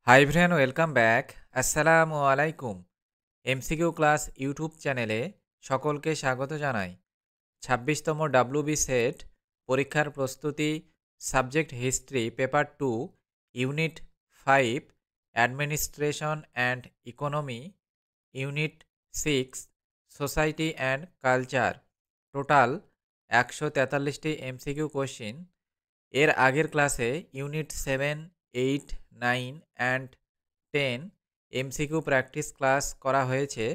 High ভ্রেন welcome back. আসসালামু আলাইকুম। MCQ class YouTube চ্যানেলে সকলকে স্বাগত জানাই। ২৬তম ডাব্লিউবি সেট পরীক্ষার প্রস্তুতি, subject history paper 2, unit 5, administration and economy, unit 6, society and culture. Total ১৪৩টি এমসিকিউ কোশ্চিন। এর আগের ক্লাসে unit 7, 8, 9 and 10 MCQ practice class করা হয়েছে।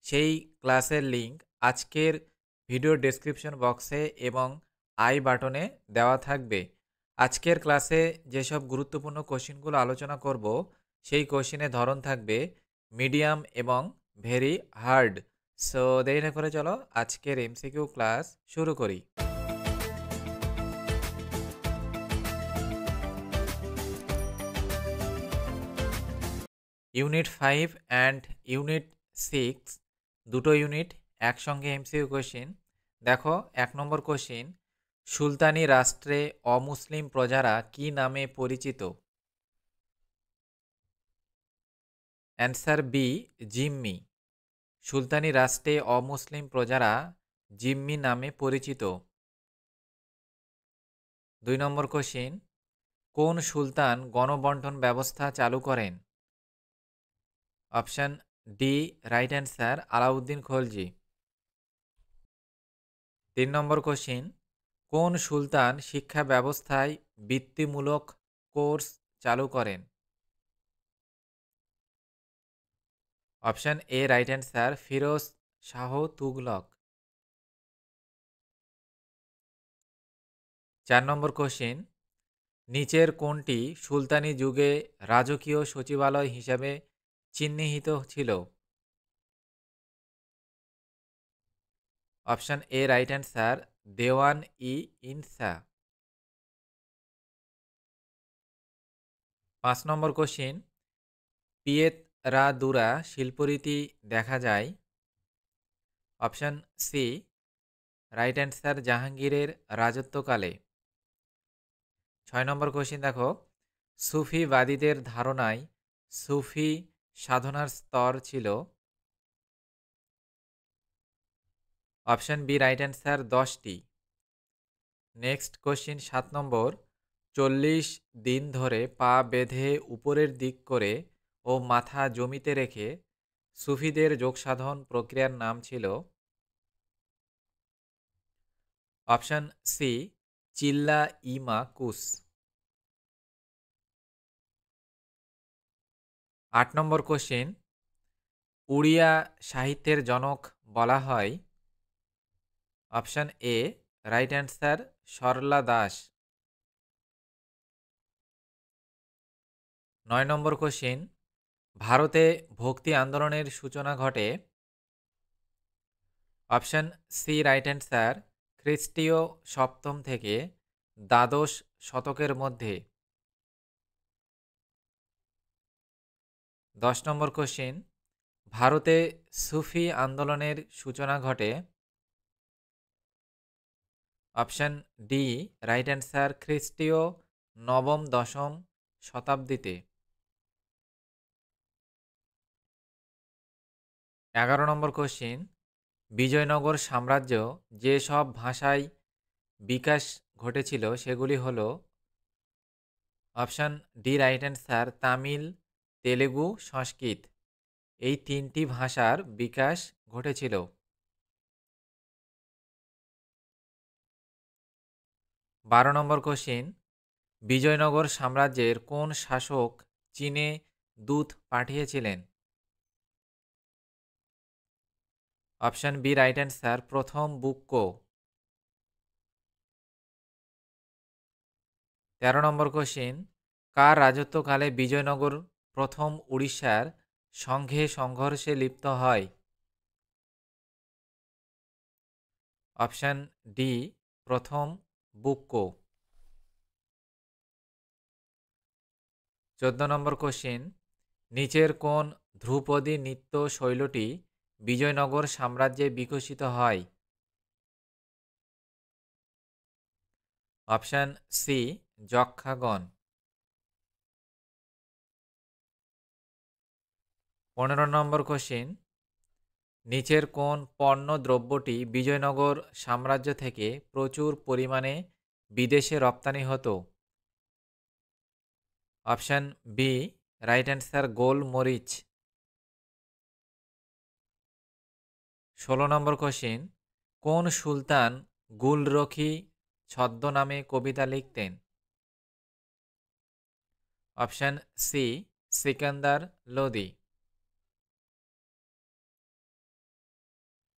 সেই ক্লাসের লিংক আজকের ভিডিও ডেসক্রিপশন বক্সে এবং আই বাটনে দেওয়া থাকবে। আজকের ক্লাসে যেসব গুরুত্বপূর্ণ কোশ্চিনগুলো আলোচনা করব সেই কোশ্চিনের ধরন থাকবে মিডিয়াম এবং ভেরি হার্ড। সো দেরি না করে চলো আজকের এমসিকিউ ক্লাস শুরু করি। ইউনিট 5 অ্যান্ড ইউনিট 6 দুটো ইউনিট একসঙ্গে এমসিকিউ কোশ্চিন। দেখো ১ নম্বর কোশ্চিন, সুলতানি রাষ্ট্রে অমুসলিম প্রজারা কি নামে পরিচিত? অ্যান্সার বি, জিম্মি। সুলতানি রাষ্ট্রে অমুসলিম প্রজারা জিম্মি নামে পরিচিত। ২ নম্বর কোশ্চিন, কোন সুলতান গণবন্টন ব্যবস্থা চালু করেন? Option D right answer, Alauddin Khalji. ৩ নম্বর কোশ্চিন, কোন সুলতান শিক্ষা ব্যবস্থায় বৃত্তিমূলক কোর্স চালু করেন? Option A right answer, Firoz Shah Tughlaq. ৪ number question, নিচের কোনটি সুলতানি যুগে রাজকীয় সচিবালয় হিসাবে চিহ্নিত ছিল? অপশান এ রাইট অ্যান্সার, দেওয়ান ই ইনসা। ৫ নম্বর কোশ্চিন, পিয়েতরাদুরা শিল্পরীতি দেখা যায়? অপশান সি রাইট অ্যান্সার, জাহাঙ্গীরের রাজত্বকালে। ৬ নম্বর কোশ্চিন দেখো, সুফিবাদীদের ধারণায় সুফি সাধনার স্তর ছিল? অপশান বি রাইট অ্যান্সার, 10টি। নেক্সট কোশ্চিন ৭ নম্বর, ৪০ দিন ধরে পা বেঁধে উপরের দিক করে ও মাথা জমিতে রেখে সুফিদের যোগসাধন প্রক্রিয়ার নাম ছিল? অপশান সি চিল্লা ইমা কুস। ৮ নম্বর কোশ্চিন, উড়িয়া সাহিত্যের জনক বলা হয়? Option A right answer, Sarala Das. ৯ number question, ভারতে ভক্তি আন্দোলনের সূচনা ঘটে? অপশান সি রাইট অ্যান্সার, খ্রিস্টীয় সপ্তম থেকে দ্বাদশ শতকের মধ্যে। ১০ নম্বর কোশ্চিন, ভারতে সুফি আন্দোলনের সূচনা ঘটে? অপশান ডি রাইট অ্যান্সার, খ্রিস্টীয় নবম দশম শতাব্দীতে। ১১ নম্বর কোশ্চিন, বিজয়নগর সাম্রাজ্য যে সব ভাষায় বিকাশ ঘটেছিল সেগুলি হল? Option D right answer, Tamil, Telugu, Sanskrit. এই ৩টি ভাষার বিকাশ ঘটেছিল। ১২ নম্বর কোশ্চিন, বিজয়নগর সাম্রাজ্যের কোন শাসক চীনে দূত পাঠিয়েছিলেন? অপশান বি রাইট অ্যান্সার, প্রথম বুক্কো। ১৩ নম্বর কোশ্চিন, কার রাজত্বকালে বিজয়নগর প্রথম উড়িষ্যার সঙ্গে সংঘর্ষে লিপ্ত হয়? অপশান ডি প্রথম বুক্কো। ১৪ নম্বর কোশ্চিন, নিচের কোন ধ্রুপদী নৃত্য শৈলটি বিজয়নগর সাম্রাজ্যে বিকশিত হয়? Option C Yakshagana. 15 নম্বর কোশ্চিন, নিচের কোন পণ্য দ্রব্যটি বিজয়নগর সাম্রাজ্য থেকে প্রচুর পরিমাণে বিদেশে রপ্তানি হতো? অপশান বি, রাইট অ্যান্সার গোলমরিচ। 16 নম্বর কোশ্চিন, কোন সুলতান গুলরখি ছদ্মনামে কবিতা লিখতেন? Option C, Sikandar Lodi.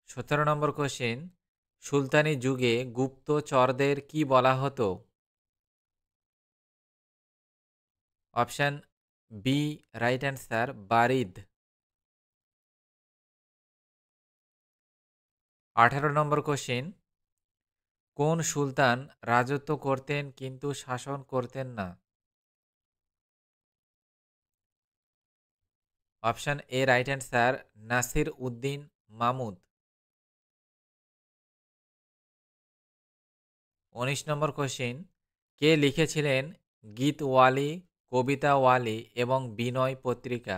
17 নম্বর কোশ্চিন, সুলতানি যুগে গুপ্তচরদের কি বলা হতো? অপশান বি, রাইট অ্যান্সার বারিদ। 18 নম্বর কোশ্চিন, কোন সুলতান রাজত্ব করতেন কিন্তু শাসন করতেন না? Option A, right answer Nasir Uddin Mahmud. 19 নম্বর কোশ্চিন, কে লিখেছিলেন গীতওয়ালি, কবিতাওয়ালি এবং Vinaya Patrika?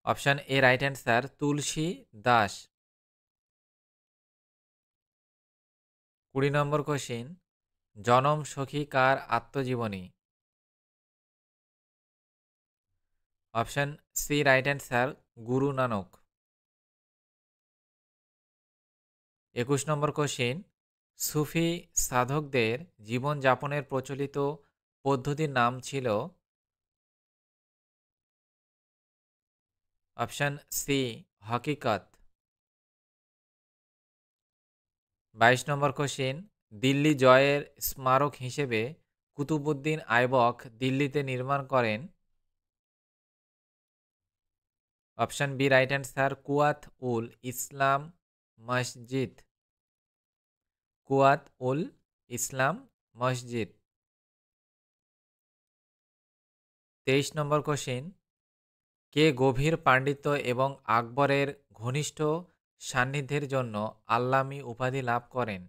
Option A, right answer Tulsi Das. 20 নম্বর কোশ্চিন, জনম সখী কার আত্মজীবনী? Option C, right answer Guru Nanak. 21 নম্বর কোশ্চিন, সুফি সাধকদের জীবনযাপনের প্রচলিত পদ্ধতির নাম ছিল? অপশান সি, হকিকত। 22 নম্বর কোশ্চিন, দিল্লি জয়ের স্মারক হিসেবে কুতুবউদ্দিন আইবক দিল্লিতে নির্মাণ করেন? Option B, right answer Quwwat ul Islam Masjid. Quwwat ul Islam মসজিদ। 23 নম্বর কোশ্চিন, কে গভীর পাণ্ডিত্য এবং আকবরের ঘনিষ্ঠ সান্নিধ্যের জন্য আল্লামী উপাধি লাভ করেন?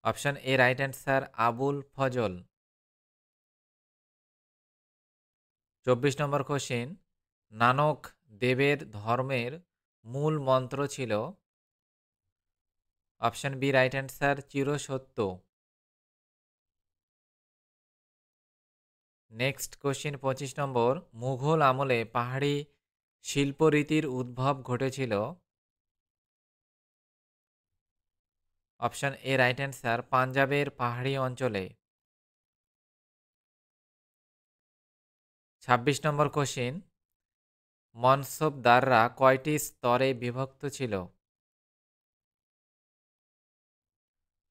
Option A, right answer Abul Fazal. 24 number question, Nanak দেবের ধর্মের মূল মন্ত্র ছিল? Option B, right answer চিরসত্য। Next question 25 নম্বর, মুঘল আমলে পাহাড়ি শিল্পরীতির উদ্ভব ঘটেছিল? অপশান এ, রাইট অ্যান্সার পাঞ্জাবের পাহাড়ি অঞ্চলে। 26 নম্বর কোশ্চিন, মনসবদাররা কয়টি স্তরে বিভক্ত ছিল?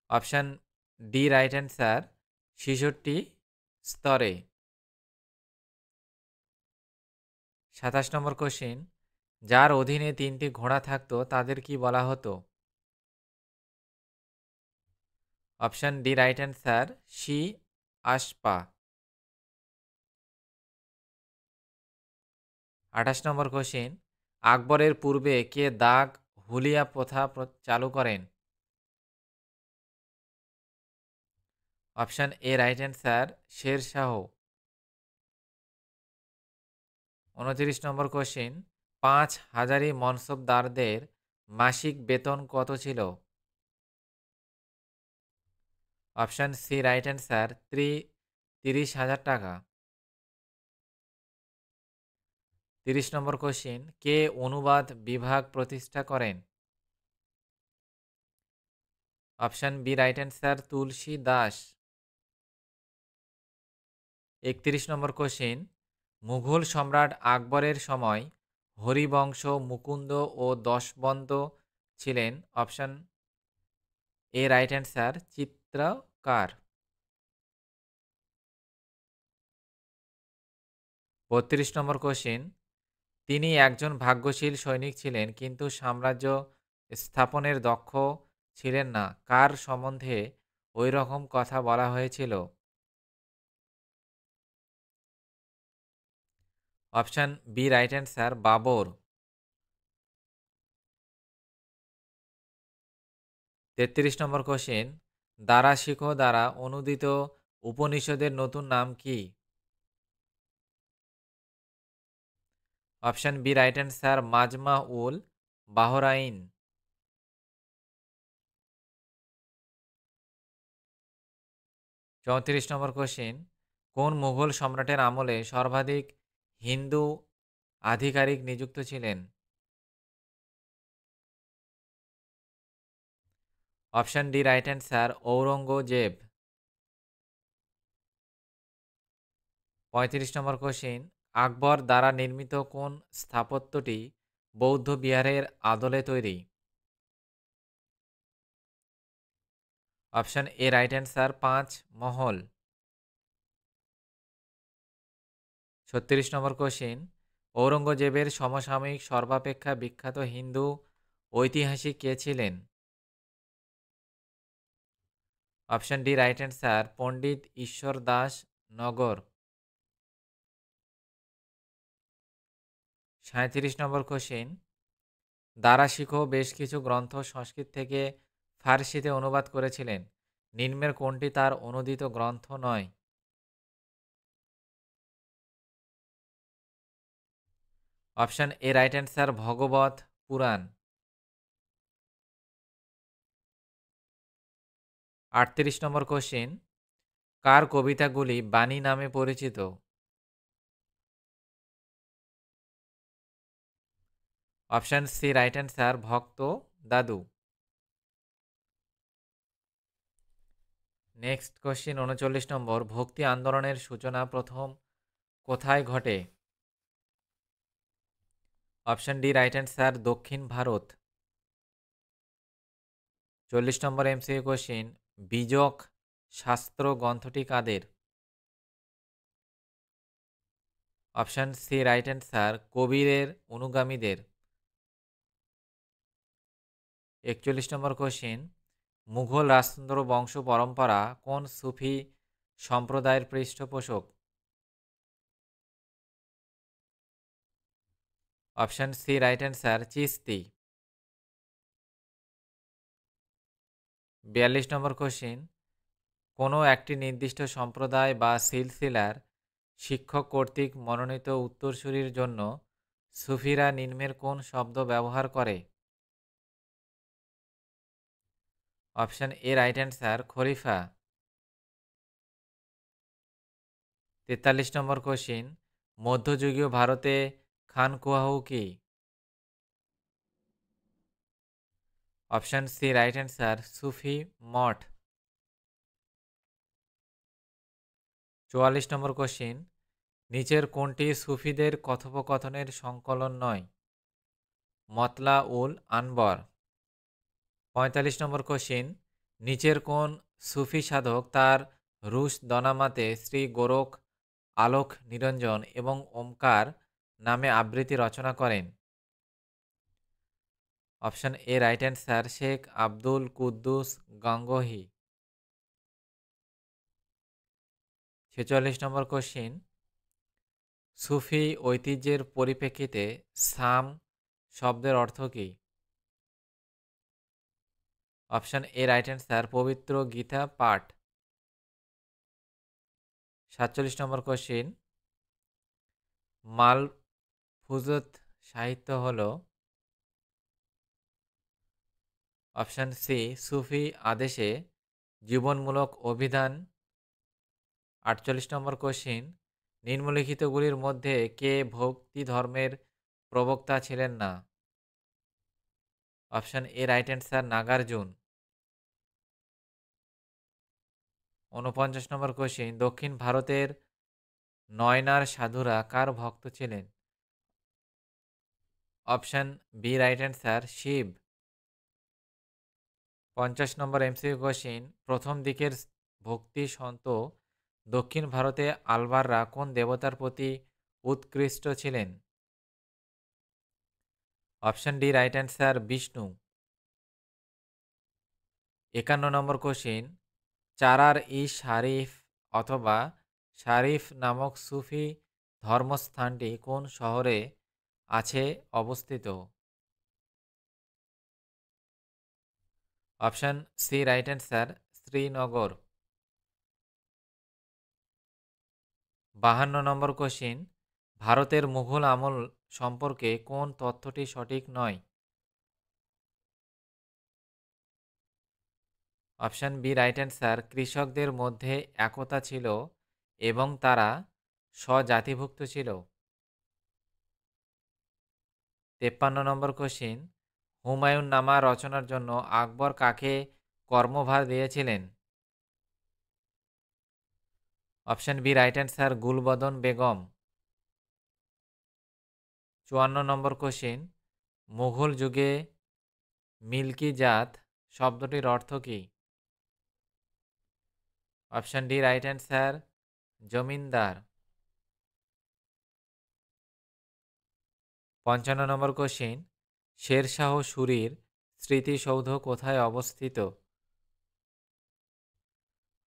অপশান ডি, রাইট অ্যান্সার 66 স্তরে। 27 নম্বর কোশ্চিন, যার অধীনে 3টি ঘোড়া থাকতো তাদের কি বলা হতো? অপশান ডি, রাইট অ্যান্সার শি আশপা। 28 নম্বর কোশ্চিন, আকবরের পূর্বে কে দাগ হুলিয়া প্রথা চালু করেন? Option A, right answer Sher Shah. 29 নম্বর কোশ্চিন, 5 হাজারি মনসবদারদের মাসিক বেতন কত ছিল? অপশান সি, রাইট অ্যান্সার 30,000 টাকা। 30 নম্বর কোশ্চিন, কে অনুবাদ বিভাগ প্রতিষ্ঠা করেন? Option B, right answer Tulsi Das. 31 নম্বর কোশ্চিন, মুঘল সম্রাট আকবরের সময় হরিবংশ, মুকুন্দ ও দশবন্ত ছিলেন? অপশান এ, রাইট অ্যান্সার চিত্রকার। 32 নম্বর কোশ্চিন, তিনি একজন ভাগ্যশীল সৈনিক ছিলেন কিন্তু সাম্রাজ্য স্থাপনের দক্ষ ছিলেন না, কার সম্বন্ধে ওই রকম কথা বলা হয়েছিল? Option B, right answer Babur. 33 number question, Dara Shikoh দ্বারা অনুদিত উপনিষদের নতুন নাম কি? Option B right answer Majma ul Bahrain. 34 number question, কোন মুঘল সম্রাটের আমলে সর্বাধিক হিন্দু আধিকারিক নিযুক্ত ছিলেন? Option D right answer Aurangzeb. 35 number question, Akbar দ্বারা নির্মিত কোন স্থাপত্যটি বৌদ্ধ বিহারের আদলে তৈরি? অপশন এ রাইট অ্যান্সার পাঁচ মহল। 36 নম্বর কোশ্চেন, ঔরঙ্গজেবের সমসাময়িক সর্বাপেক্ষা বিখ্যাত হিন্দু ঐতিহাসিক কে ছিলেন? অপশন ডি রাইট অ্যান্সার পণ্ডিত ঈশ্বর দাস নগর। 37 নম্বর কোশ্চেন, দারা শিখো বেশ কিছু গ্রন্থ সংস্কৃত থেকে ফার্সিতে অনুবাদ করেছিলেন, নিম্নের কোনটি তার অনূদিত গ্রন্থ নয়? Option A right answer Bhagavata Purana. 38 নম্বর কোশ্চেন, কার কবিতাগুলি বাণী নামে পরিচিত? অপশন সি রাইট অ্যান্সার ভক্ত দাদু। নেক্সট কোশ্চেন 39 নম্বর, ভক্তি আন্দোলনের সূচনা প্রথম কোথায় ঘটে? অপশন ডি রাইট অ্যান্সার দক্ষিণ ভারত। 40 নম্বর এমসিকিউ কোশ্চেন, বীজক শাস্ত্র গ্রন্থটি কাদের? অপশন সি রাইট অ্যান্সার কবিরের অনুগামীদের। 41 নম্বর কোশ্চেন, মুঘল রাজতন্ত্র বংশ পরম্পরা কোন সুফি সম্প্রদায়ের পৃষ্ঠপোষক? Option C right answer Chishti. 42 number question, কোনো একটি নির্দিষ্ট সম্প্রদায় বা সিলসিলার শিক্ষক কর্তৃক মনোনীত উত্তরসূরির জন্য সুফিরা নিম্নের কোন শব্দ ব্যবহার করে? Option A right answer Khalifa. 43 number question, মধ্যযুগীয় ভারতে খানকুয়াহ কি? অপশন সি রাইট অ্যান্সার সুফি মঠ। 44 নম্বর কোশ্চিন, নিচের কোনটি সুফিদের কথোপকথনের সংকলন নয়? মতলা উল আনবর। 45 নম্বর কোশ্চিন, নিচের কোন সুফি সাধক তার রুশ দনামাতে শ্রী গোরখ আলোক নিরঞ্জন এবং ওমকার নামে আবৃত্তি রচনা করেন? Option A right answer Sheikh Abdul Quddus Gangohi. 46 নম্বর কোশ্চিন, সুফি ঐতিহ্যের পরিপ্রেক্ষিতে সাম শব্দের অর্থ কী? অপশন এ রাইট অ্যান্সার পবিত্র গীতা পাঠ। 47 নম্বর কোশ্চিন, মালফুজত সাহিত্য হল? অপশন সি সুফি আদেশে জীবনমূলক অভিধান। 48 নম্বর কোশ্চিন, নিম্নলিখিতগুলির মধ্যে কে ভক্তি ধর্মের প্রবক্তা ছিলেন না? Option A right answer Nagarjuna. 49 number question, দক্ষিণ ভারতের নয়নার সাধুরা কার ভক্ত ছিলেন? Option B right answer Shiva. 50 number MCQ question, প্রথম দিকের ভক্তি সন্ত দক্ষিণ ভারতে আলবাররা কোন দেবতার প্রতি উৎকৃষ্ট ছিলেন? Option D right answer Vishnu. 51 number question, Charar e Sharif অথবা শারিফ নামক সুফি ধর্মস্থানটি কোন শহরে আছে অবস্থিত? Option C right answer Srinagar. 52 নম্বর কোশ্চিন, ভারতের মুঘল আমল সম্পর্কে কোন তথ্যটি সঠিক নয়? অপশন বি রাইট অ্যান্সার, কৃষকদের মধ্যে একতা ছিল এবং তারা স্বজাতিভুক্ত ছিল। 53 নম্বর কোশ্চিন, হুমায়ুন নামা রচনার জন্য আকবর কাকে কর্মভার দিয়েছিলেন? Option B right answer, Gulbadan Begum. 54 নম্বর কোশ্চিন, মুঘল যুগে মিল্কি জাত শব্দটির অর্থ কী? Option D right answer, zamindar. 55 নম্বর কোশ্চিন, শেরশাহ সুরির স্মৃতিসৌধ কোথায় অবস্থিত?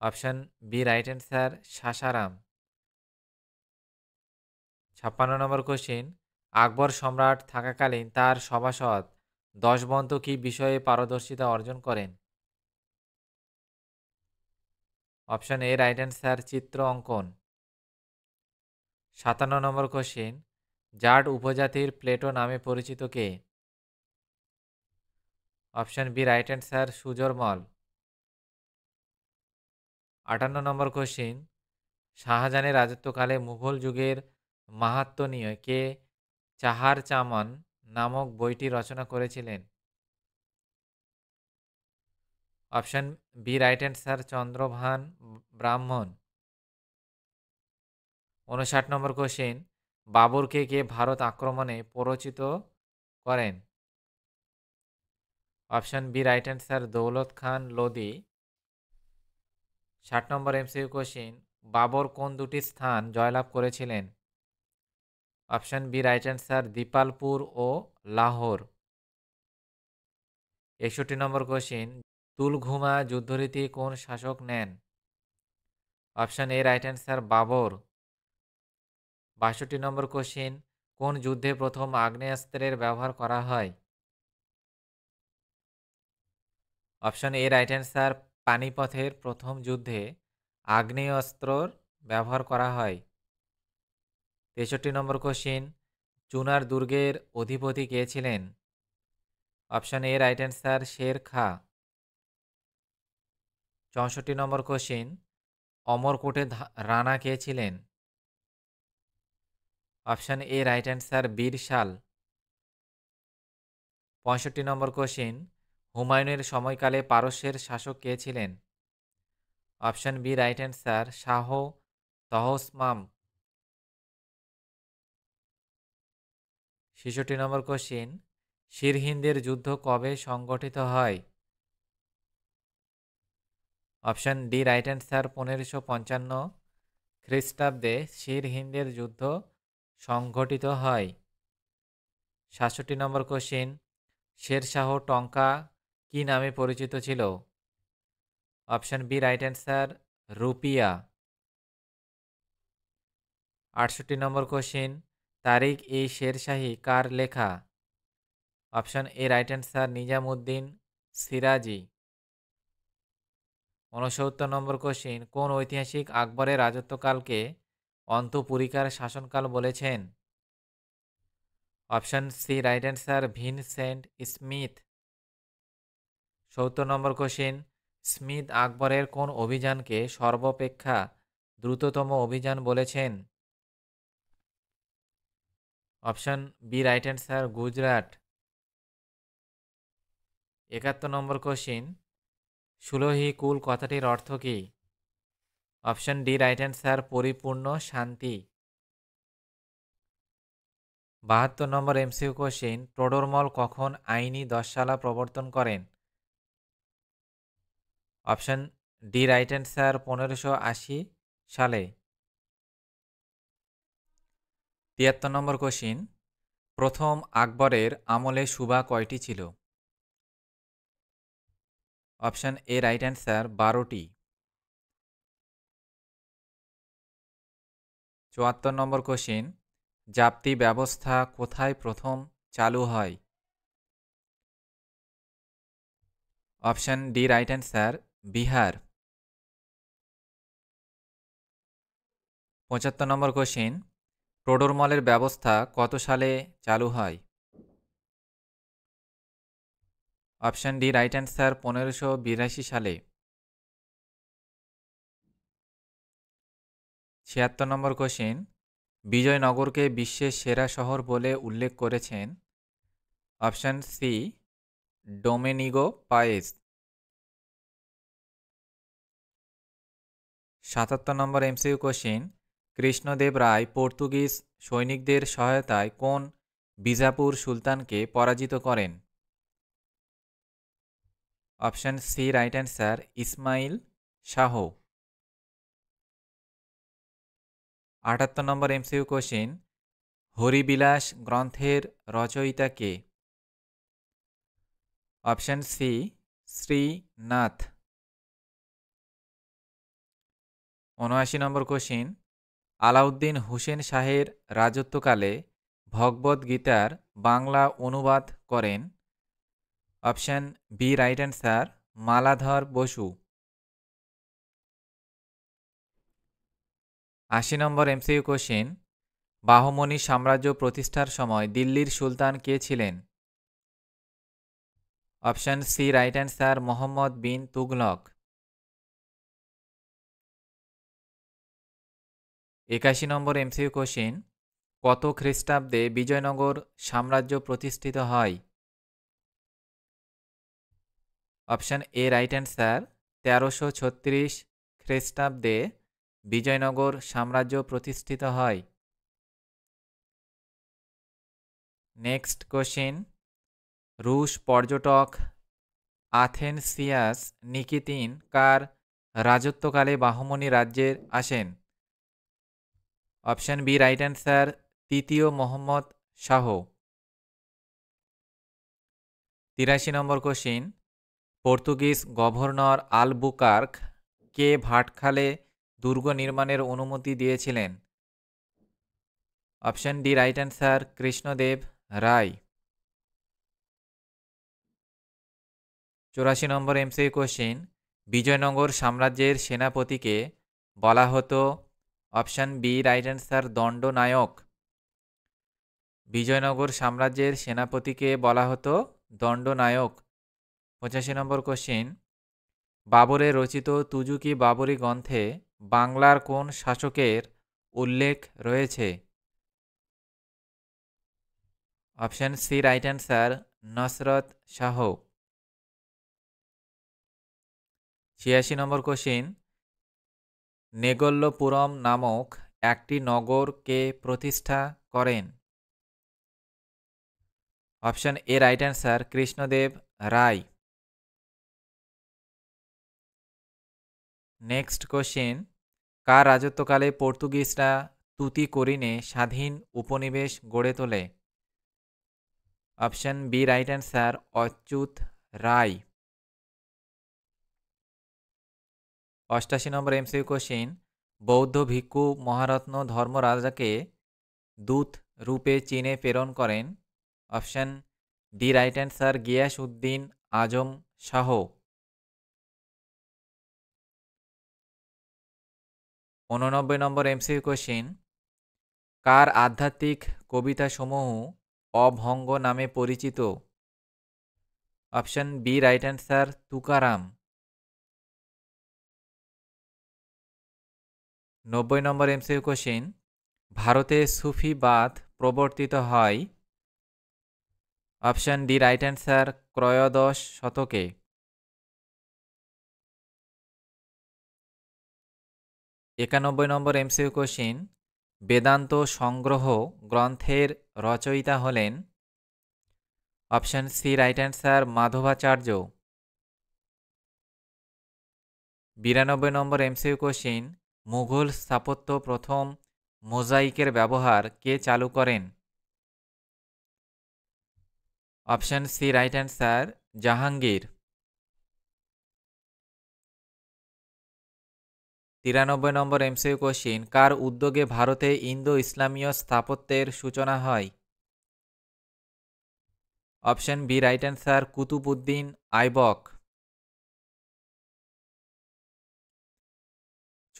Option B right answer, Sasaram. 56 নম্বর কোশ্চিন, আকবর সম্রাট থাকাকালীন তার সভাসদ দশবন্ত কী বিষয়ে পারদর্শিতা অর্জন করেন? অপশন এ রাইট অ্যান্সার, চিত্র অঙ্কন। 57 নম্বর কোশ্চিন, জাট উপজাতির প্লেটো নামে পরিচিত কে? Option B right answer, Sujarmal. 58 নম্বর কোশ্চিন, শাহজাহানের রাজত্বকালে মুঘল যুগের মাহাত্ম্য নিয়ে কে চাহার চামান নামক বইটি রচনা করেছিলেন? Option B right answer, Chandrabhan ব্রাহ্মণ। 59 নম্বর কোশ্চিন, বাবরকে কে ভারত আক্রমণে প্ররোচিত করেন? Option B right answer, Daulat Khan Lodi. 60 number MCQ question, Babur কোন দুটি স্থান জয়লাভ করেছিলেন? Option B right answer, Dipalpur ও লাহোর। 61 নম্বর কোশ্চিন, তুলঘুমা যুদ্ধরীতি কোন শাসক নেন? Option A right answer, Babur. 62 number question, কোন যুদ্ধে প্রথম আগ্নেয়াস্ত্রের ব্যবহার করা হয়? অপশন এ রাইট অ্যান্সার, পানিপথের প্রথম যুদ্ধে আগ্নেয়াস্ত্রর ব্যবহার করা হয়। 63 নম্বর কোশ্চিন, চুনার দুর্গের অধিপতি কে ছিলেন? Option A right answer, Sher Khan. 64 নম্বর কোশ্চিন, অমরকোটে রানা কে ছিলেন? Option A right answer, Virsal. 65 নম্বর কোশ্চিন, হুমায়ুনের সময়কালে পারস্যের শাসক কে ছিলেন? Option B right answer, Shah Tahmasp. 66 নম্বর কোশ্চিন, সিরহিন্দের যুদ্ধ কবে সংগঠিত হয়? অপশন ডি রাইট অ্যান্সার, 1555 খ্রিস্টাব্দে সিরহিন্দের যুদ্ধ সংঘটিত হয়। 67 নম্বর কোশ্চিন, শেরশাহ টঙ্কা কি নামে পরিচিত ছিল? Option B right answer, rupiya. 68 নম্বর কোশ্চিন, তারিক ই শেরশাহী কার লেখা? Option A right answer, Nizamuddin Shirazi. 69 নম্বর কোশ্চিন, কোন ঐতিহাসিক আকবরের রাজত্বকালকে অন্তঃপুরিকার শাসনকাল বলেছেন? Option C right answer, Vincent Smith. 70 নম্বর কোশ্চিন, স্মিথ আকবরের কোন অভিযানকে সর্বাপেক্ষা দ্রুততম অভিযান বলেছেন? Option B right answer, Gujarat. 71 নম্বর কোশ্চিন, সুলহি কুল কথাটির অর্থ কী? অপশন ডি রাইট অ্যান্সার, পরিপূর্ণ শান্তি। 72 নম্বর এমসিকিউ কোশ্চিন, টোডরমল কখন আইনি 10 সালা প্রবর্তন করেন? অপশন ডি রাইট অ্যান্সার, 1580 সালে। 73 নম্বর কোশ্চিন, প্রথম আকবরের আমলে সুবা কয়টি ছিল? অপশন এ রাইট অ্যান্সার, 12টি। 74 নম্বর কোশ্চিন, জাপ্তি ব্যবস্থা কোথায় প্রথম চালু হয়? Option D right answer, Bihar. 75 নম্বর কোশ্চিন, টোডরমলের ব্যবস্থা কত সালে চালু হয়? অপশন ডি রাইট অ্যান্সার 1582 সালে। 76 নম্বর কোশ্চিন, বিজয়নগরকে বিশ্বের সেরা শহর বলে উল্লেখ করেছেন? Option C Domingo Paes. 77 number MCQ question, Krishnadeva Raya Portuguese সৈনিকদের সহায়তায় কোন বিজাপুর সুলতানকে পরাজিত করেন? Option C right answer Ismail Shah. 78 number MCQ question, Haribilas গ্রন্থের রচয়িতা কে? Option C Srinath. 79 number question, Alauddin Hussain শাহের রাজত্বকালে ভগবদ গীতার বাংলা অনুবাদ করেন? Option B right answer Maladhar Basu. 80 number MCQ question, Bahmani সাম্রাজ্য প্রতিষ্ঠার সময় দিল্লির সুলতান কে ছিলেন? Option C right answer Mohammad bin Tughlaq. 81 নম্বর এমসিকিউ কোশ্চিন, কত খ্রিস্টাব্দে বিজয়নগর সাম্রাজ্য প্রতিষ্ঠিত হয়? অপশন এ রাইট অ্যান্সার 1336 খ্রিস্টাব্দে বিজয়নগর সাম্রাজ্য প্রতিষ্ঠিত হয়। নেক্সট কোশ্চিন, রুশ পর্যটক আথেনসিয়াস নিকিতিন কার রাজত্বকালে বাহমনি রাজ্যের আসেন? অপশন বি রাইট অ্যান্সার তৃতীয় মোহাম্মদ শাহ। 83 নম্বর কোশ্চিন, পর্তুগিজ গভর্নর আলবুকার্ক কে ভাটখালে দুর্গ নির্মাণের অনুমতি দিয়েছিলেন? Option D right answer Krishnadeva Raya. 84 নম্বর এমসিকিউ কোশ্চিন, বিজয়নগর সাম্রাজ্যের সেনাপতিকে বলা হতো? অপশন বি রাইট অ্যান্সার দণ্ডনায়ক। বিজয়নগর সাম্রাজ্যের সেনাপতিকে বলা হতো দণ্ডনায়ক। 85 নম্বর কোশ্চিন, বাবরের রচিত তুজুকি বাবরি গ্রন্থে বাংলার কোন শাসকের উল্লেখ রয়েছে? Option C right answer Nusrat Shah. 86 নম্বর কোশ্চিন, নেগল্যপুরম নামক একটি নগর কে প্রতিষ্ঠা করেন? Option A right answer Krishnadeva Raya. Next question, কার রাজত্বকালে পর্তুগিজরা তুতিকোরিনে স্বাধীন উপনিবেশ গড়ে তোলে? Option B right answer Achyuta Raya. 88 নম্বর এমসিকিউ কোশ্চিন, বৌদ্ধ ভিক্ষু মহারত্ন ধর্মরাজাকে দূত রূপে চীনে প্রেরণ করেন? Option D right answer Ghiyas Uddin Azam Shah. 89 নম্বর এমসিকিউ কোশ্চিন, কার আধ্যাত্মিক কবিতাসমূহ অভঙ্গ নামে পরিচিত? Option B right answer Tukaram. 90 নম্বর এমসিকিউ কোশ্চিন, ভারতে সুফিবাদ প্রবর্তিত হয়? অপশন ডি রাইট অ্যান্সার ত্রয়োদশ শতকে। 91 নম্বর এমসিকিউ কোশ্চিন, বেদান্ত সংগ্রহ গ্রন্থের রচয়িতা হলেন? Option C right answer Madhvacharya. 92 নম্বর এমসিকিউ কোশ্চিন, মুঘল স্থাপত্য প্রথম মোজাইকের ব্যবহার কে চালু করেন? Option C right answer Jahangir. 93 নম্বর এমসিকিউ কোশ্চিন, কার উদ্যোগে ভারতে ইন্দো ইসলামীয় স্থাপত্যের সূচনা হয়? Option B right answer Qutbuddin Aibak.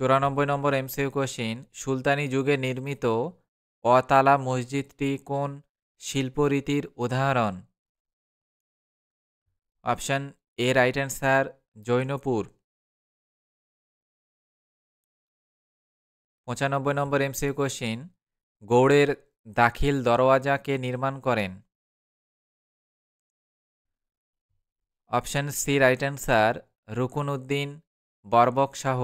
94 নম্বর এমসিকিউ কোশ্চিন, সুলতানি যুগে নির্মিত অতালা মসজিদটি কোন শিল্পরীতির উদাহরণ? Option A right answer Jaunpur. 95 নম্বর এমসিকিউ কোশ্চিন, গৌড়ের দাখিল দরওয়াজা কে নির্মাণ করেন? Option C right answer Ruknuddin Barbak Shah.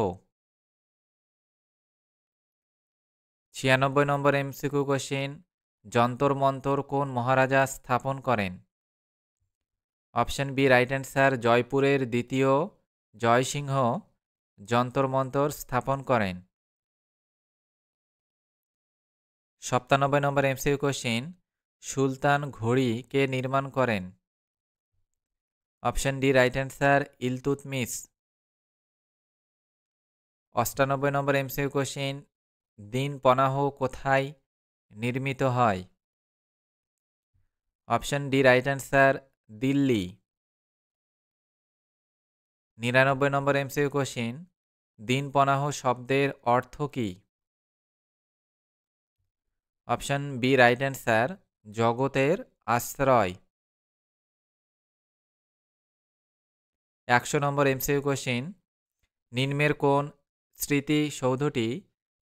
96 নম্বর এমসিকিউ কোশ্চিন, যন্তর মন্তর কোন মহারাজা স্থাপন করেন? অপশন বি রাইট অ্যান্সার জয়পুরের দ্বিতীয় জয়সিংহ যন্তর মন্তর স্থাপন করেন। 97 নম্বর এমসিকিউ কোশ্চিন, সুলতান ঘড়ি কে নির্মাণ করেন? Option D right answer Iltutmish. 98 নম্বর এমসিকিউ কোশ্চিন, দিন পনাহ কোথায় নির্মিত হয়? Option D right answer Delhi. 99 নম্বর এমসিকিউ কোশ্চিন, দিন পনাহ শব্দের অর্থ কী? অপশন বি রাইট অ্যান্সার জগতের আশ্রয়। 100 নম্বর এমসিকিউ কোশ্চিন, নিম্নের কোন স্মৃতিসৌধটি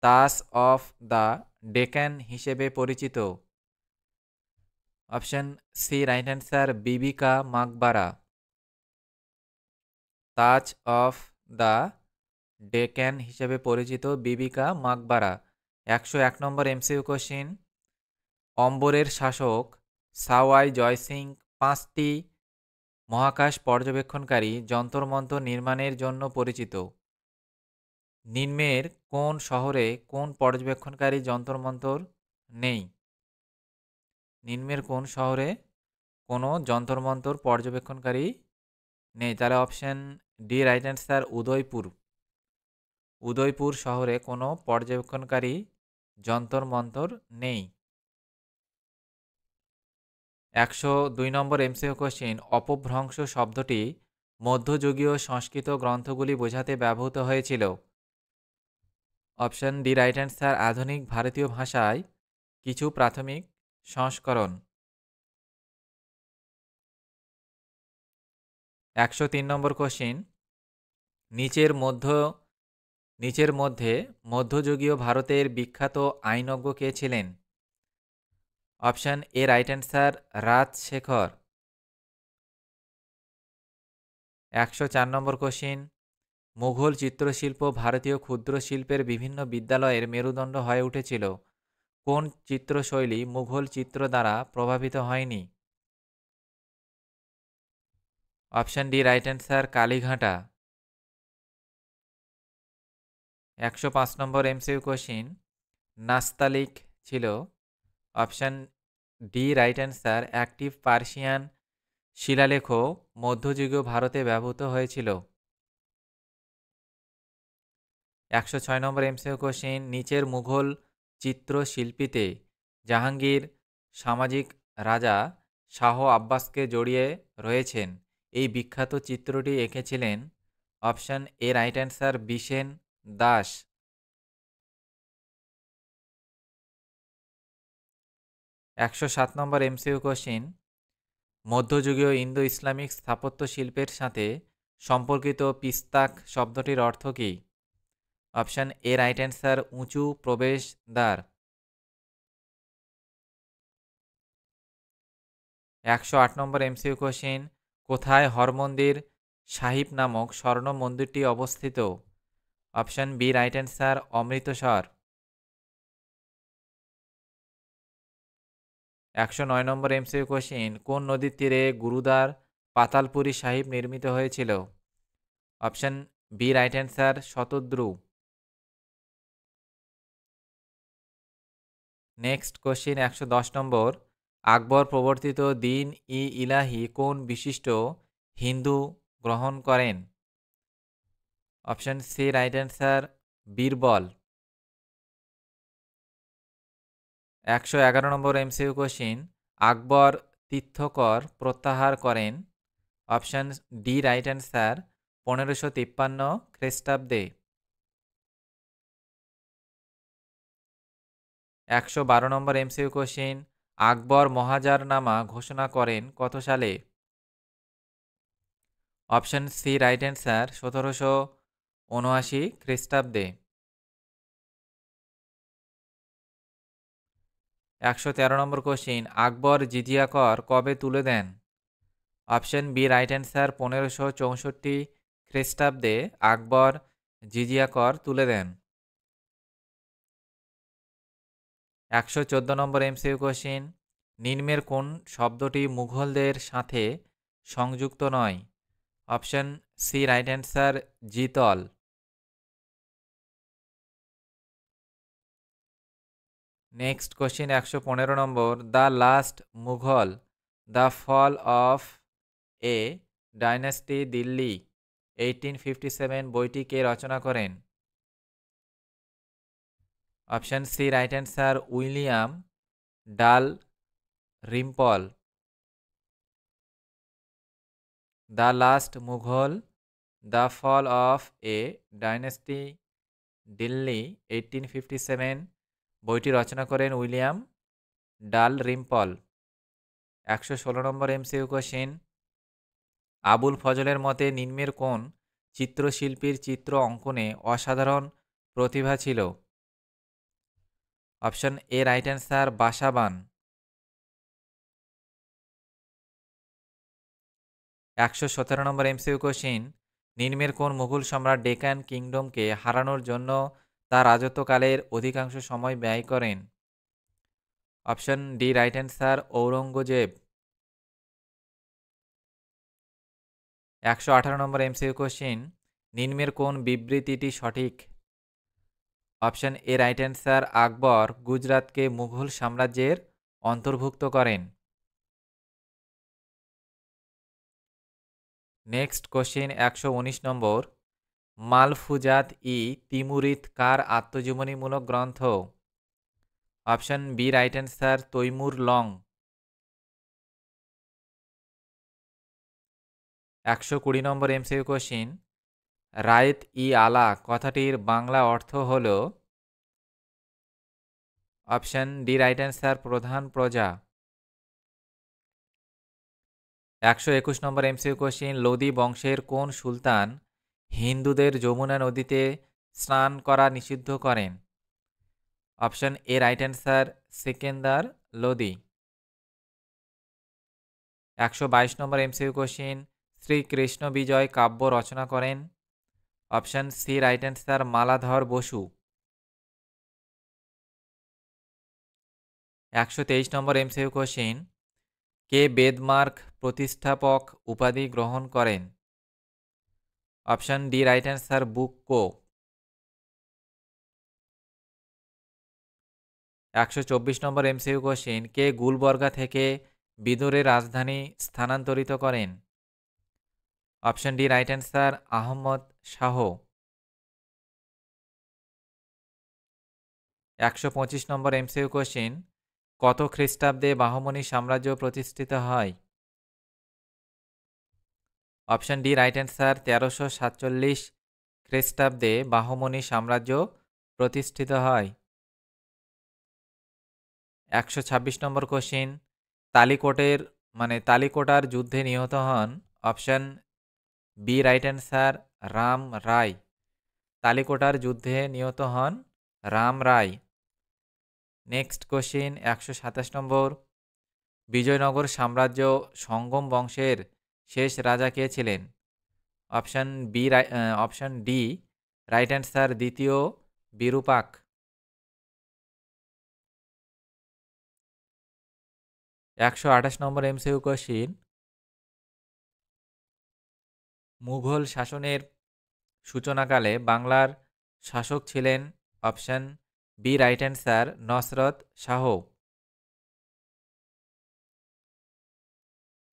তাজ অফ দ্য ডেকান হিসেবে পরিচিত? অপশন সি রাইট অ্যান্সার বিবি কা মাকবারা। তাজ অফ দ্য ডেকান হিসেবে পরিচিত বিবি কা মাকবারা। 101 নম্বর এমসিকিউ কোশ্চিন, অম্বরের শাসক সাওয়াই জয়সিং 5টি মহাকাশ পর্যবেক্ষণকারী যন্তর-মন্তর নির্মাণের জন্য পরিচিত। নিম্নের কোন শহরে কোন পর্যবেক্ষণকারী যন্তর-মন্তর নেই? নিম্নের কোন শহরে কোনো যন্তর-মন্তর পর্যবেক্ষণকারী নেই? তাহলে option D right answer Udaipur. Udaipur শহরে কোনো পর্যবেক্ষণকারী যন্তর-মন্তর নেই। 102 নম্বর এমসিকিউ কোশ্চিন, অপভ্রংশ শব্দটি মধ্যযুগীয় সংস্কৃত গ্রন্থগুলি বোঝাতে ব্যবহৃত হয়েছিল। অপশন ডি রাইট অ্যান্সার আধুনিক ভারতীয় ভাষায় কিছু প্রাথমিক সংস্করণ। 103 নম্বর কোশ্চিন, নিচের মধ্যে মধ্যযুগীয় ভারতের বিখ্যাত আইনজ্ঞ কে ছিলেন? Option A right answer Rajasekhara. 104 নম্বর কোশ্চিন, মুঘল চিত্রশিল্প ভারতীয় ক্ষুদ্র শিল্পের বিভিন্ন বিদ্যালয়ের মেরুদণ্ড হয়ে উঠেছিল। কোন চিত্রশৈলী মুঘল চিত্র দ্বারা প্রভাবিত হয়নি? অপশন ডি রাইট অ্যান্সার কালীঘাটা। 105 নম্বর এমসিকিউ কোশ্চিন, নাস্তালিক ছিল? Option D right answer active Persian শিলালেখ মধ্যযুগীয় ভারতে ব্যবহৃত হয়েছিল। 106 নম্বর এমসিকিউ কোশ্চিন, নিচের মুঘল চিত্রশিল্পীতে জাহাঙ্গীর সামাজিক রাজা শাহ আব্বাসকে জড়িয়ে রয়েছেন। এই বিখ্যাত চিত্রটি এঁকেছিলেন? Option A right answer Bishan Das. 107 number MCQ question, মধ্যযুগীয় ইন্দো ইসলামিক স্থাপত্য শিল্পের সাথে সম্পর্কিত পিস্তাক শব্দটির অর্থ কী? অপশন এ রাইট অ্যান্সার উঁচু প্রবেশদ্বার। 108 নম্বর এমসিকিউ কোশ্চিন, কোথায় হরমন্দির সাহিব নামক স্বর্ণ মন্দিরটি অবস্থিত? Option B right answer Amritsar. 109 number MCQ question, কোন নদীর তীরে গুরুদ্বার পাতালপুরি সাহিব নির্মিত হয়েছিল? Option B right answer Shatadru. Next question 110 number, Akbar প্রবর্তিত দিন ই ইলাহি কোন বিশিষ্ট হিন্দু গ্রহণ করেন? Option C right answer Birbal. 111 number MCQ question, Akbar তীর্থকর প্রত্যাহার করেন? অপশন ডি রাইট অ্যান্সার 1553 খ্রিস্টাব্দে। 112 নম্বর এমসিকিউ কোশ্চিন, আকবর মহাজারনামা ঘোষণা করেন কত সালে? অপশন সি রাইট অ্যান্সার 1779 খ্রিস্টাব্দে। 113 নম্বর কোশ্চিন, আকবর জিজিয়া কর কবে তুলে দেন? অপশন বি রাইট অ্যান্সার 1564 খ্রিস্টাব্দে আকবর জিজিয়া কর তুলে দেন। 114 নম্বর এমসিকিউ কোশ্চিন, নিম্নের কোন শব্দটি মুঘলদের সাথে সংযুক্ত নয়? অপশন সি রাইট অ্যান্সার জিতল। Next question 115 number, the last Mughal, the fall of a dynasty Delhi 1857 বইটি কে রচনা করেন? Option C right answer William Dalrymple. The last Mughal, the fall of a dynasty Delhi 1857 বইটি রচনা করেন William Dalrymple. 116 number MCQ question, Abul ফজলের মতে নিম্নের কোন চিত্রশিল্পীর চিত্র অঙ্কনে অসাধারণ প্রতিভা ছিল? Option A right answer বাসাবান। 117 number MCQ question, নিম্নের কোন মুঘল সম্রাট ডেকান কিংডমকে হারানোর জন্য তার রাজত্বকালের অধিকাংশ সময় ব্যয় করেন? Option D right answer Aurangzeb. 118 নম্বর এমসিকিউ কোশ্চিন, নিম্নের কোন বিবৃতিটি সঠিক? অপশন এ রাইট অ্যান্সার আকবর গুজরাতকে মুঘল সাম্রাজ্যের অন্তর্ভুক্ত করেন। নেক্সট কোশ্চিন 119 নম্বর, মালফুজাত ই তিমুরিত কার আত্মজীবনীমূলক গ্রন্থ? Option B right answer Timur Lang. 120 number MCQ question, রায়েত ই আলা কথাটির বাংলা অর্থ হল? অপশন ডি রাইট অ্যান্সার প্রধান প্রজা। 121 নম্বর এমসিকিউ কোশ্চিন, লোদি বংশের কোন সুলতান হিন্দুদের যমুনা নদীতে স্নান করা নিষিদ্ধ করেন? Option A right answer Sikandar Lodi. 122 number MCQ question, Shrikrishna Vijay কাব্য রচনা করেন? Option C right answer Maladhar Basu. 123 number MCQ question, কে বেদমার্ক প্রতিষ্ঠাপক উপাধি গ্রহণ করেন? Option D right answer Bukka. 124 number MCQ question, কে গুলবর্গা থেকে বিদুরের রাজধানী স্থানান্তরিত করেন? Option D right answer Ahmad Shah. 125 number MCQ question, কত খ্রিস্টাব্দে বাহমনি সাম্রাজ্য প্রতিষ্ঠিত হয়? অপশন ডি রাইট অ্যান্সার 1347 খ্রিস্টাব্দে বাহমনি সাম্রাজ্য প্রতিষ্ঠিত হয়। 126 নম্বর কোশ্চিন, তালিকোটার যুদ্ধে নিহত হন? Option B right answer Ram Rai. তালিকোটার যুদ্ধে নিহত হন Ram Rai. Next question 127 number, Vijayanagara সাম্রাজ্য সঙ্গম বংশের শেষ রাজা কে ছিলেন? অপশন ডি রাইট অ্যান্সার দ্বিতীয় Virupaksha. 128 number MCQ question, Mughal শাসনের সূচনাকালে বাংলার শাসক ছিলেন? Option B right answer Nusrat Shah.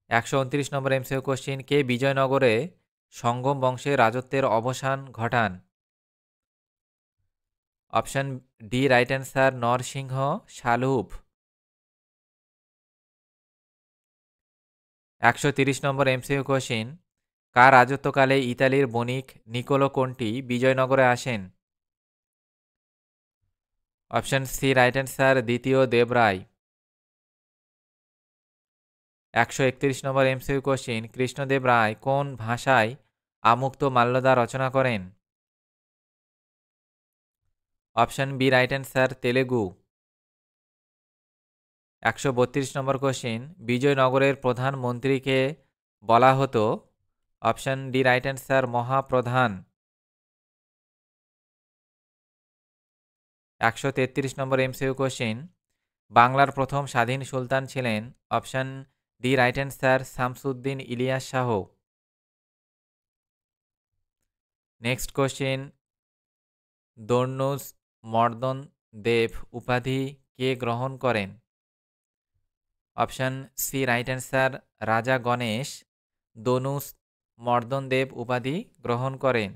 129 number MCQ question, কে বিজয়নগরে সঙ্গম বংশের রাজত্বের অবসান ঘটান? Option D right answer Narasimha Saluva. 130 number MCQ question, কার রাজত্বকালে ইতালির বণিক নিকোলো কোন্টি বিজয়নগরে আসেন? অপশন সি রাইট অ্যান্সার দ্বিতীয় Devaraya. 131 number MCQ question, Krishnadeva Raya কোন ভাষায় আমুক্ত মাল্যদা রচনা করেন? Option B right answer Telugu. 132 number question, বিজয়নগরের প্রধানমন্ত্রীকে বলা হতো? অপশন ডি রাইট অ্যান্সার মহাপ্রধান। 133 নম্বর এমসিকিউ কোশ্চিন, বাংলার প্রথম স্বাধীন সুলতান ছিলেন? Option D right answer Shamsuddin Ilyas Shah. Next question, দর্নুজ মর্দন দেব উপাধি কে গ্রহণ করেন? অপশন সি রাইট অ্যান্সার রাজা গণেশ দনুজ মর্দন দেব উপাধি গ্রহণ করেন।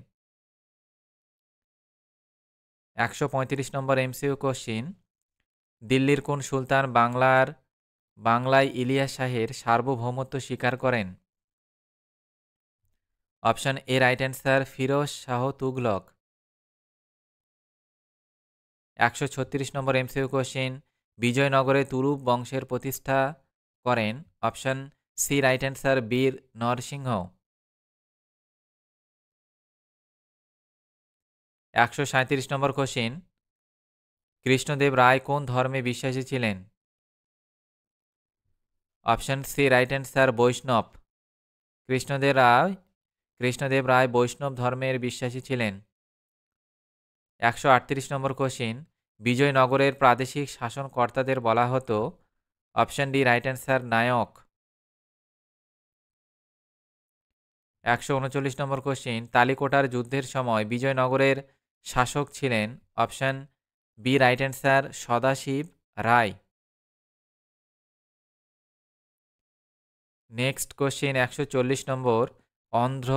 135 নম্বর এমসিকিউ কোশ্চিন, দিল্লির কোন সুলতান বাংলায় ইলিয়াস শাহের সার্বভৌমত্ব স্বীকার করেন? Option A right answer Firoz Shah Tughlaq. 136 number MCQ question, বিজয়নগরে তুরুপ বংশের প্রতিষ্ঠা করেন? Option C right answer Vira Narasimha. 137 number question, Krishnadeva Raya কোন ধর্মে বিশ্বাসী ছিলেন? অপশন সি রাইট অ্যান্সার বৈষ্ণব। কৃষ্ণদেব রায় বৈষ্ণব ধর্মের বিশ্বাসী ছিলেন। 138 নম্বর কোশ্চিন, বিজয়নগরের প্রাদেশিক শাসনকর্তাদের বলা হতো? অপশন ডি রাইট অ্যান্সার নায়ক। 139 নম্বর কোশ্চিন, তালিকোটার যুদ্ধের সময় বিজয়নগরের শাসক ছিলেন? Option B right answer Sadashiva Raya. Next question 140 number, Andhra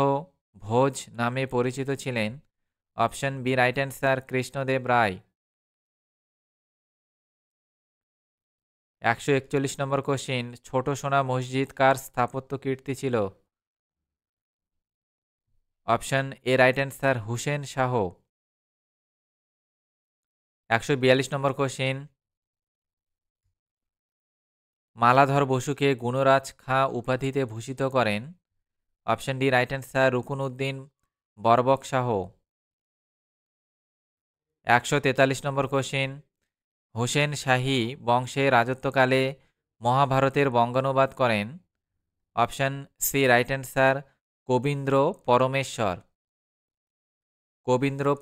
Bhoja নামে পরিচিত ছিলেন? Option B right answer Krishnadeva Raya. 141 number question, Chhota Sona Masjid কার স্থাপত্য কীর্তি ছিল? Option A right answer Hussain Shah. 142 number question, Maladhar বসুকে গুণরাজ খাঁ উপাধিতে ভূষিত করেন? Option D right answer Ruknuddin Barbak Shah. 143 number question, Hossain Shahi বংশের রাজত্বকালে মহাভারতের বঙ্গানুবাদ করেন? Option C right answer Kavindra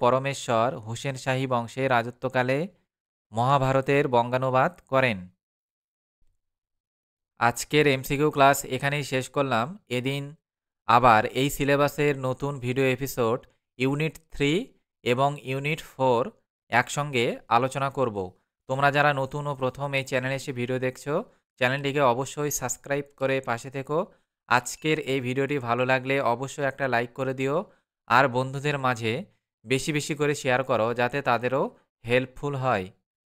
Parameshwar Hossain Shahi বংশের রাজত্বকালে মহাভারতের বঙ্গানুবাদ করেন। আজকের এমসিকিউ ক্লাস এখানেই শেষ করলাম। এদিন আবার এই সিলেবাসের নতুন ভিডিও এপিসোড ইউনিট 3 এবং ইউনিট 4 একসঙ্গে আলোচনা করব। তোমরা যারা নতুন ও প্রথম এই চ্যানেলে এসে ভিডিও দেখছো, চ্যানেলটিকে অবশ্যই সাবস্ক্রাইব করে পাশে থেকো। আজকের এই ভিডিওটি ভালো লাগলে অবশ্যই একটা লাইক করে দিও, আর বন্ধুদের মাঝে বেশি বেশি করে শেয়ার করো যাতে তাদেরও হেল্পফুল হয়।